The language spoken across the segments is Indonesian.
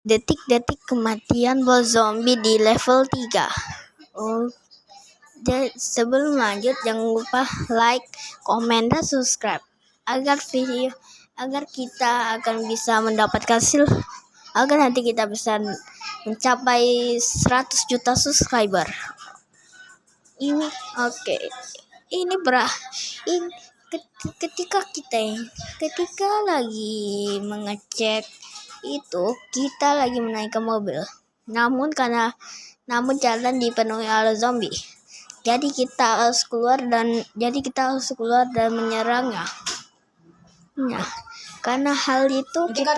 Detik-detik kematian bos zombie di level 3. Oh, sebelum lanjut jangan lupa like, komen, dan subscribe agar kita akan bisa mendapatkan agar nanti kita bisa mencapai 100 juta subscriber. Ini oke. Ini ketika lagi mengecek itu kita lagi menaikkan mobil. Namun jalan dipenuhi oleh zombie. Jadi kita harus keluar dan menyerangnya. Nah, karena hal itu kita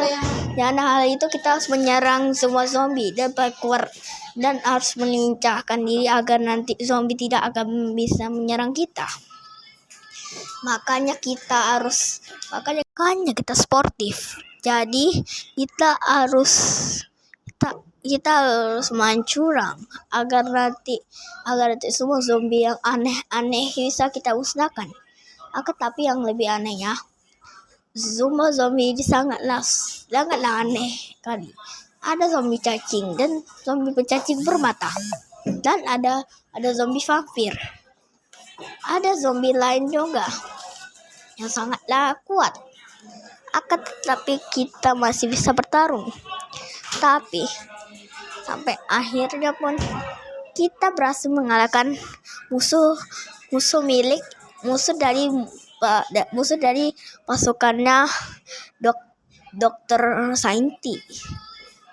harus menyerang semua zombie dan harus melincahkan diri agar nanti zombie tidak akan bisa menyerang kita. Makanya kita sportif. Jadi kita harus main curang agar nanti semua zombie yang aneh-aneh bisa kita musnahkan. Tapi yang lebih anehnya, semua zombie ini sangatlah aneh kali. Ada zombie cacing dan zombie bercacing bermata, dan ada zombie vampir. Ada zombie lain juga yang sangatlah kuat. Tapi kita masih bisa bertarung. Tapi sampai akhirnya pun kita berhasil mengalahkan musuh dari pasukannya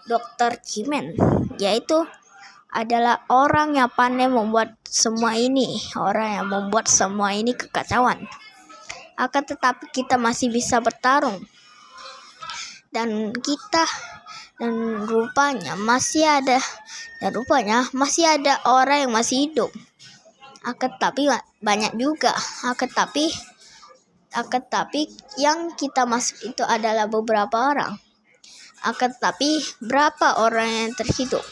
Dokter Cimen, yaitu adalah orang yang pandai membuat semua ini kekacauan. Tetapi kita masih bisa bertarung, dan rupanya masih ada orang yang masih hidup. Tapi banyak juga. Tapi yang kita masuk itu adalah beberapa orang. Tapi berapa orang yang terhidup?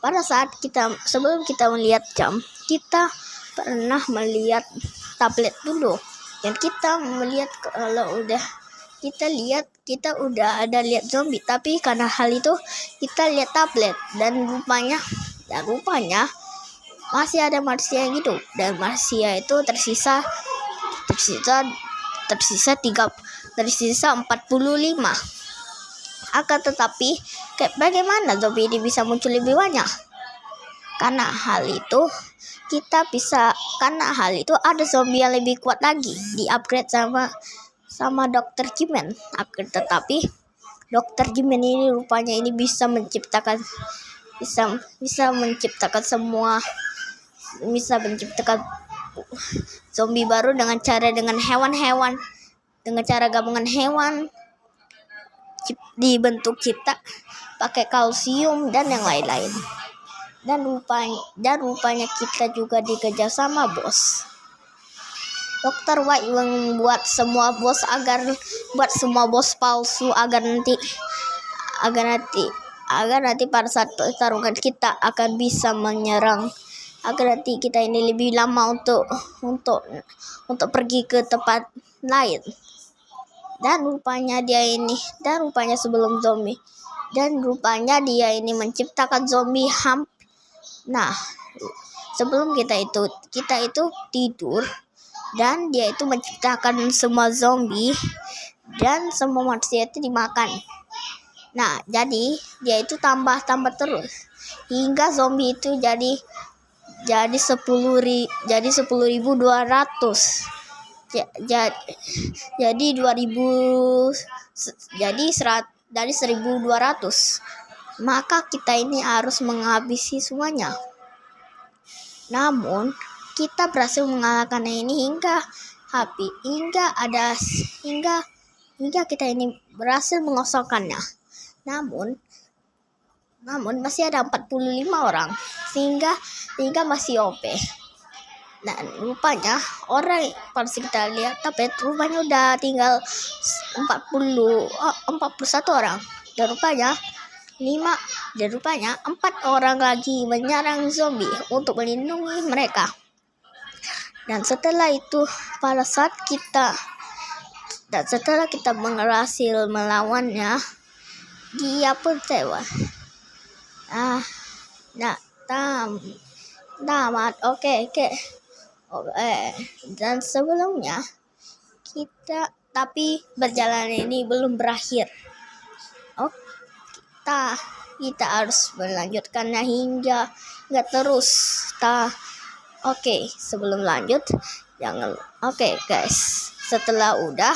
Pada saat sebelum kita melihat jam, kita pernah melihat tablet dulu. Dan kita melihat kita udah ada lihat zombie. Tapi karena hal itu kita lihat tablet, dan rupanya masih ada manusia yang hidup, dan manusia itu tersisa 45. Tetapi bagaimana zombie ini bisa muncul lebih banyak? Karena hal itu ada zombie yang lebih kuat lagi, di-upgrade sama Dokter Cimen. Tetapi Dokter Cimen ini rupanya bisa menciptakan zombie baru dengan cara gabungan hewan dibentuk cipta pakai kalsium dan yang lain-lain. Dan rupanya kita juga dikejar sama bos. Dr. White membuat semua bos palsu agar nanti pada saat pertarungan kita akan bisa menyerang, agar nanti kita ini lebih lama untuk pergi ke tempat lain. Dan rupanya dia ini menciptakan zombie hampir. Nah, sebelum kita itu tidur, dan dia itu menciptakan semua zombie dan semua manusia itu dimakan. Nah, jadi dia itu tambah terus hingga zombie itu jadi 10.200. Jadi 1.200. Maka kita ini harus menghabisi semuanya. Namun kita berhasil mengalahkannya ini hingga kita ini berhasil mengosongkannya. Namun masih ada 45 orang sehingga masih OP. Nah, rupanya orang pas kita lihat tablet rupanya udah tinggal 41 orang. Dan rupanya 4 orang lagi menyerang zombie untuk melindungi mereka. Dan setelah kita berhasil melawannya, dia pun tewas. Nah, tamat. Oke. Dan sebelumnya tapi perjalanan ini belum berakhir. Kita harus melanjutkannya hingga terus. Oke, sebelum lanjut guys, setelah udah